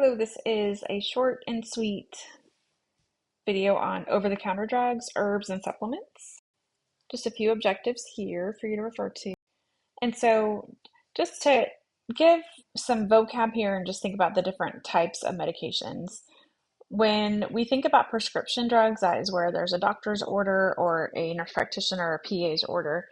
Hello, this is a short and sweet video on over-the-counter drugs, herbs, and supplements. Just a few objectives here for you to refer to. And so just to give some vocab here and just think about the different types of medications. When we think about prescription drugs, that is where there's a doctor's order or a nurse practitioner or a PA's order.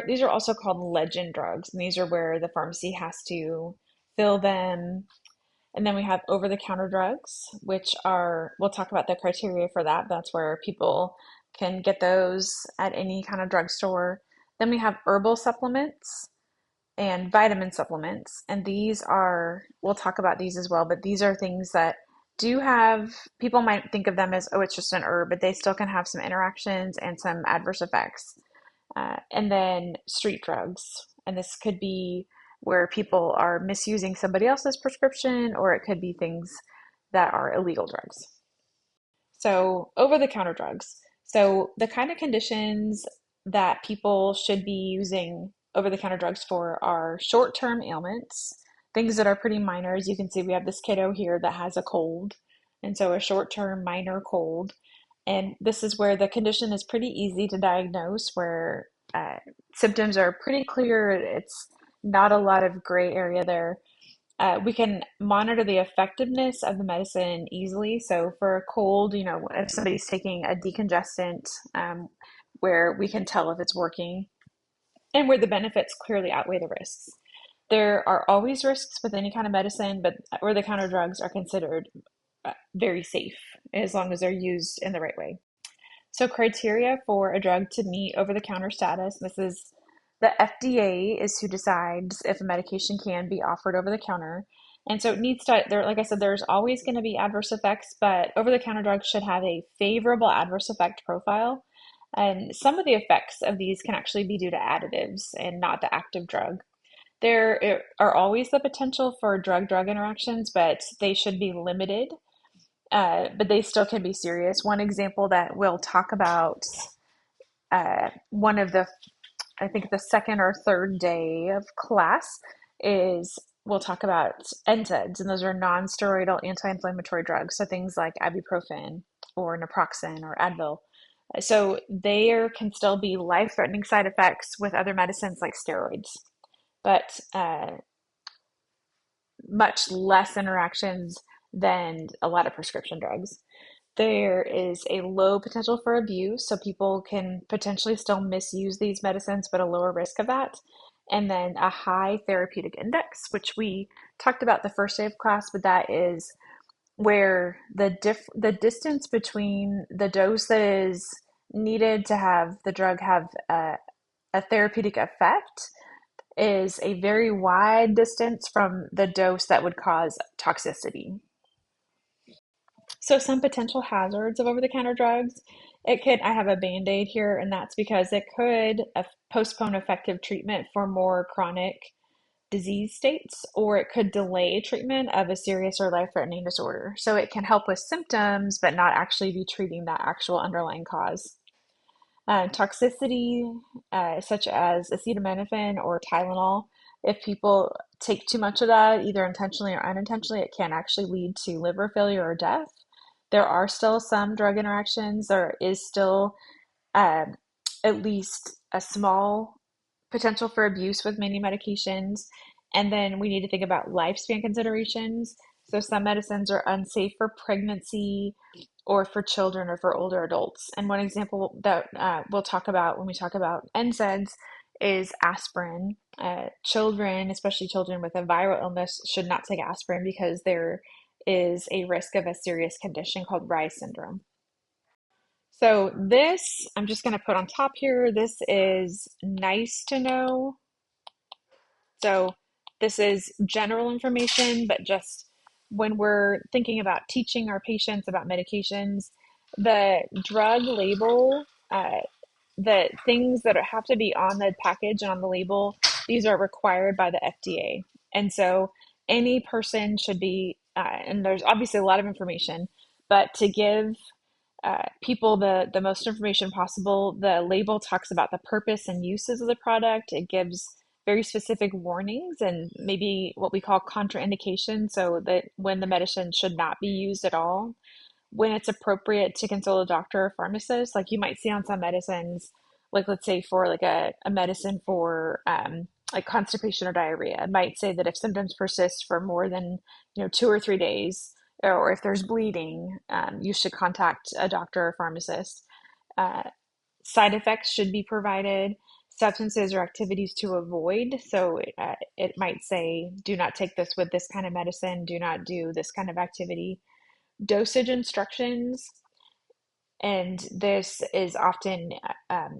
These are also called legend drugs, and these are where the pharmacy has to fill them. And then we have over-the-counter drugs, which are, we'll talk about the criteria for that. That's where people can get those at any kind of drugstore. Then we have herbal supplements and vitamin supplements. And these are, we'll talk about these as well, but these are things that do have, people might think of them as, oh, it's just an herb, but they still can have some interactions and some adverse effects. And then street drugs. And this could be where people are misusing somebody else's prescription, or it could be things that are illegal drugs. So, over the counter drugs. So, the kind of conditions that people should be using over the counter drugs for are short term ailments, things that are pretty minor. As you can see, we have this kiddo here that has a cold, and so a short term minor cold. And this is where the condition is pretty easy to diagnose, where symptoms are pretty clear. It's not a lot of gray area there. We can monitor the effectiveness of the medicine easily. So for a cold, if somebody's taking a decongestant, where we can tell if it's working and where the benefits clearly outweigh the risks. There are always risks with any kind of medicine, but over-the-counter drugs are considered very safe as long as they're used in the right way. So criteria for a drug to meet over-the-counter status, this is the FDA is who decides if a medication can be offered over the counter. And so it needs to, like I said, there's always going to be adverse effects, but over-the-counter drugs should have a favorable adverse effect profile. And some of the effects of these can actually be due to additives and not the active drug. There are always the potential for drug-drug interactions, but they should be limited. But they still can be serious. One example that we'll talk about, one of the, I think the second or third day of class is we'll talk about NSAIDs, and those are non-steroidal anti-inflammatory drugs. So things like ibuprofen or naproxen or Advil. So there can still be life-threatening side effects with other medicines like steroids, but much less interactions than a lot of prescription drugs. There is a low potential for abuse, so people can potentially still misuse these medicines, but a lower risk of that. And then a high therapeutic index, which we talked about the first day of class, but that is where the distance between the dose that is needed to have the drug have a therapeutic effect is a very wide distance from the dose that would cause toxicity. So some potential hazards of over-the-counter drugs, I have a Band-Aid here, and that's because it could postpone effective treatment for more chronic disease states, or it could delay treatment of a serious or life-threatening disorder. So it can help with symptoms, but not actually be treating that actual underlying cause. Toxicity, such as acetaminophen or Tylenol, if people take too much of that, either intentionally or unintentionally, it can actually lead to liver failure or death. There are still some drug interactions. There is still at least a small potential for abuse with many medications. And then we need to think about lifespan considerations. So some medicines are unsafe for pregnancy or for children or for older adults. And one example that we'll talk about when we talk about NSAIDs is aspirin. Children, especially children with a viral illness, should not take aspirin because there is a risk of a serious condition called Reye syndrome. So this, I'm just going to put on top here, this is nice to know. So this is general information, but just when we're thinking about teaching our patients about medications, the drug label, the things that have to be on the package and on the label, these are required by the FDA. And so any person should be, and there's obviously a lot of information, but to give people the most information possible, the label talks about the purpose and uses of the product. It gives very specific warnings and maybe what we call contraindication, so that when the medicine should not be used at all, when it's appropriate to consult a doctor or pharmacist. Like you might see on some medicines, like let's say for like a medicine for like constipation or diarrhea, it might say that if symptoms persist for more than 2 or 3 days, or if there's bleeding, you should contact a doctor or pharmacist. Uh, Side effects should be provided, substances or activities to avoid. So it might say, do not take this with this kind of medicine, do not do this kind of activity. Dosage instructions, and this is often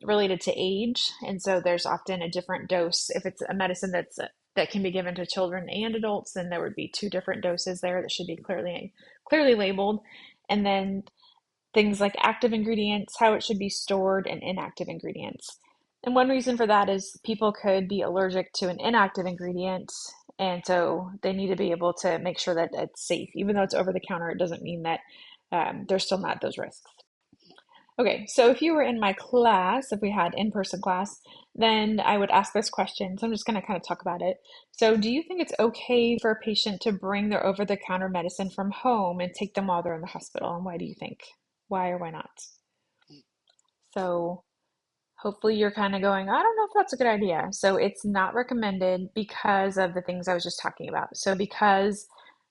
related to age, and so there's often a different dose. If it's a medicine that can be given to children and adults, then there would be two different doses there that should be clearly labeled. And then things like active ingredients, how it should be stored, and inactive ingredients. And one reason for that is people could be allergic to an inactive ingredient, and so they need to be able to make sure that it's safe. Even though it's over the counter, it doesn't mean that there's still not those risks. Okay, so if you were in my class, if we had in-person class, then I would ask this question. So I'm just going to kind of talk about it. So do you think it's okay for a patient to bring their over-the-counter medicine from home and take them while they're in the hospital? And why do you think? Why or why not? So hopefully you're kind of going, I don't know if that's a good idea. So it's not recommended because of the things I was just talking about. So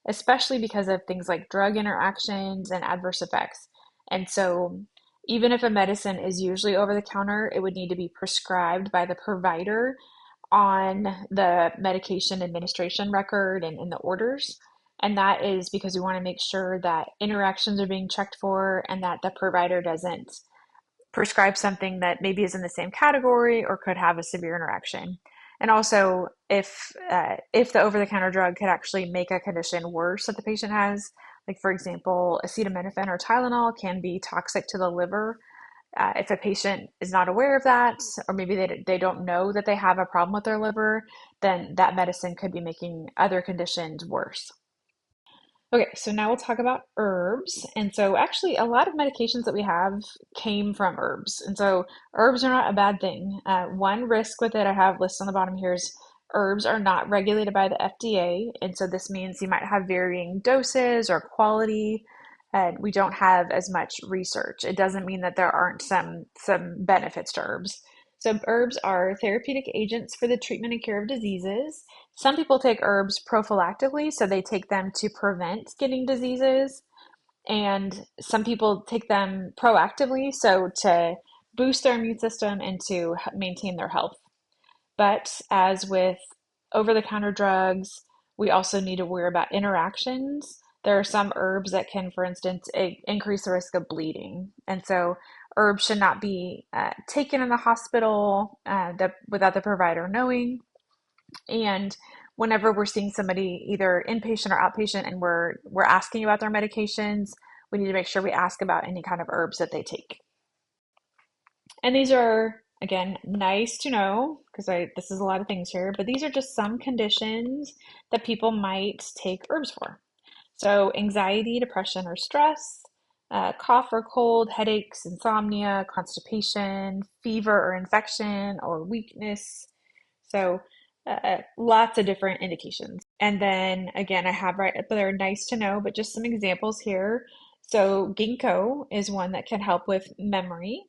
especially because of things like drug interactions and adverse effects. And so even if a medicine is usually over the counter, it would need to be prescribed by the provider on the medication administration record and in the orders. And that is because we want to make sure that interactions are being checked for and that the provider doesn't prescribe something that maybe is in the same category or could have a severe interaction. And also, if the over-the-counter drug could actually make a condition worse that the patient has, like for example, acetaminophen or Tylenol can be toxic to the liver. If a patient is not aware of that, or maybe they don't know that they have a problem with their liver, then that medicine could be making other conditions worse. Okay, so now we'll talk about herbs. And so, actually, a lot of medications that we have came from herbs. And so, herbs are not a bad thing. One risk with it I have listed on the bottom here is herbs are not regulated by the FDA. And so, this means you might have varying doses or quality, and we don't have as much research. It doesn't mean that there aren't some benefits to herbs. So, herbs are therapeutic agents for the treatment and cure of diseases. Some people take herbs prophylactically, so they take them to prevent getting diseases. And some people take them proactively, so to boost their immune system and to maintain their health. But as with over the counter drugs, we also need to worry about interactions. There are some herbs that can, for instance, increase the risk of bleeding. And so herbs should not be taken in the hospital without the provider knowing. And whenever we're seeing somebody either inpatient or outpatient and we're asking about their medications, we need to make sure we ask about any kind of herbs that they take. And these are, again, nice to know because this is a lot of things here, but these are just some conditions that people might take herbs for. So anxiety, depression, or stress, cough or cold, headaches, insomnia, constipation, fever or infection, or weakness. So lots of different indications. And then again, I have right up there, nice to know, but just some examples here. So ginkgo is one that can help with memory.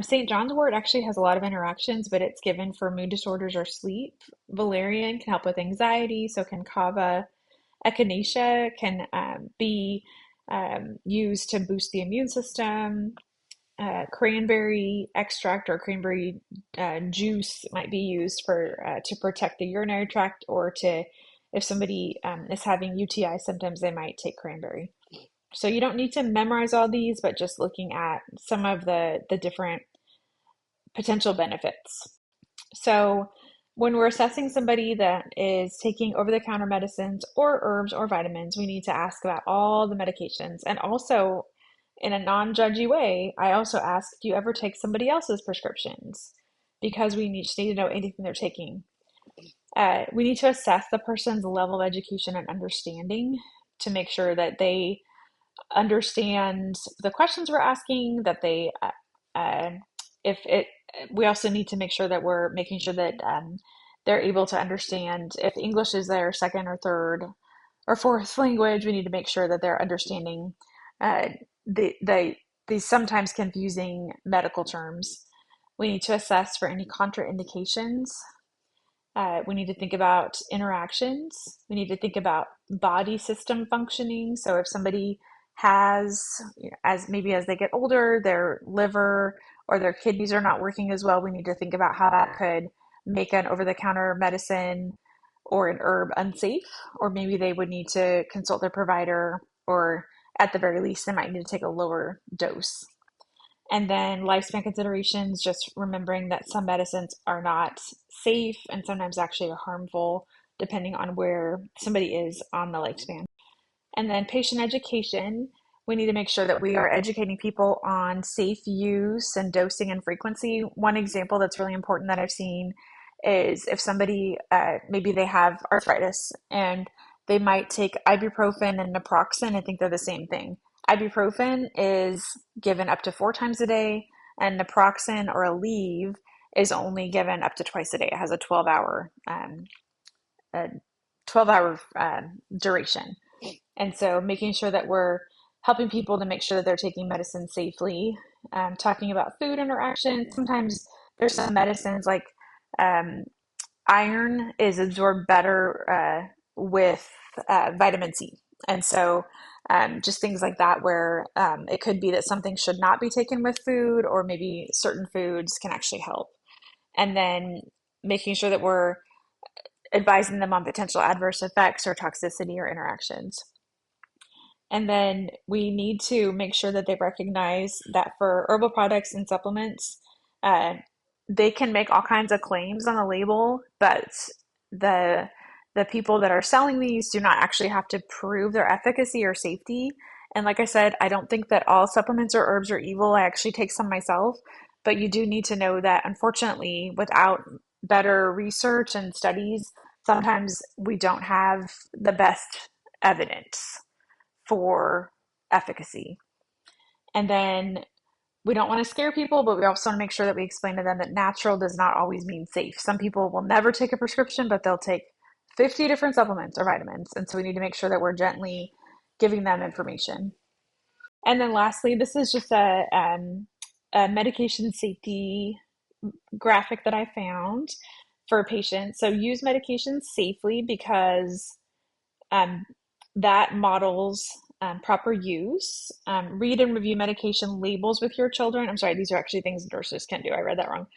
St. John's wort actually has a lot of interactions, but it's given for mood disorders or sleep. Valerian can help with anxiety, so can kava. Echinacea can be used to boost the immune system. Cranberry extract or cranberry juice might be used for to protect the urinary tract, or to if somebody is having UTI symptoms, they might take cranberry. So you don't need to memorize all these, but just looking at some of the different potential benefits. So when we're assessing somebody that is taking over-the-counter medicines or herbs or vitamins, we need to ask about all the medications. And also, in a non-judgy way, I also ask, do you ever take somebody else's prescriptions? Because we just need to know anything they're taking. We need to assess the person's level of education and understanding to make sure that they understand the questions we're asking, that they, if it, we also need to make sure that we're making sure that they're able to understand. If English is their second or third or fourth language, we need to make sure that they're understanding uh, the these sometimes confusing medical terms. We need to assess for any contraindications. We need to think about interactions. We need to think about body system functioning. So if somebody has, as maybe as they get older, their liver or their kidneys are not working as well, we need to think about how that could make an over-the-counter medicine or an herb unsafe, or maybe they would need to consult their provider, or at the very least, they might need to take a lower dose. And then lifespan considerations, just remembering that some medicines are not safe and sometimes actually are harmful depending on where somebody is on the lifespan. And then patient education, we need to make sure that we are educating people on safe use and dosing and frequency. One example that's really important that I've seen is if somebody, maybe they have arthritis and they might take ibuprofen and naproxen and think they're the same thing. Ibuprofen is given up to 4 times a day, and naproxen or Aleve is only given up to twice a day. It has a 12-hour duration. And so making sure that we're helping people to make sure that they're taking medicine safely, talking about food interactions. Sometimes there's some medicines like um, iron is absorbed better with vitamin C. And so just things like that where it could be that something should not be taken with food, or maybe certain foods can actually help. And then making sure that we're advising them on potential adverse effects or toxicity or interactions. And then we need to make sure that they recognize that for herbal products and supplements, uh, they can make all kinds of claims on the label, but the the people that are selling these do not actually have to prove their efficacy or safety. And like I said, I don't think that all supplements or herbs are evil. I actually take some myself, but you do need to know that unfortunately, without better research and studies, sometimes we don't have the best evidence for efficacy. And then we don't want to scare people, but we also want to make sure that we explain to them that natural does not always mean safe. Some people will never take a prescription, but they'll take 50 different supplements or vitamins. And so we need to make sure that we're gently giving them information. And then lastly, this is just a medication safety graphic that I found for patients. So use medications safely because um, that models proper use. Read and review medication labels with your children. I'm sorry, these are actually things nurses can do. I read that wrong.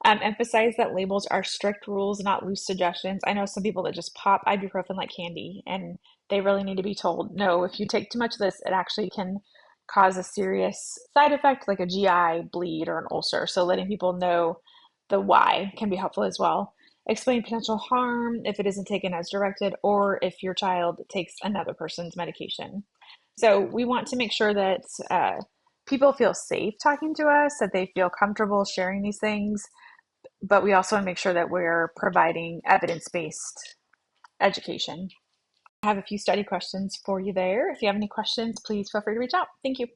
Emphasize that labels are strict rules, not loose suggestions. I know some people that just pop ibuprofen like candy, and they really need to be told, no, if you take too much of this, it actually can cause a serious side effect like a GI bleed or an ulcer. So letting people know the why can be helpful as well. Explain potential harm if it isn't taken as directed, or if your child takes another person's medication. So we want to make sure that people feel safe talking to us, that they feel comfortable sharing these things, but we also want to make sure that we're providing evidence-based education. I have a few study questions for you there. If you have any questions, please feel free to reach out. Thank you.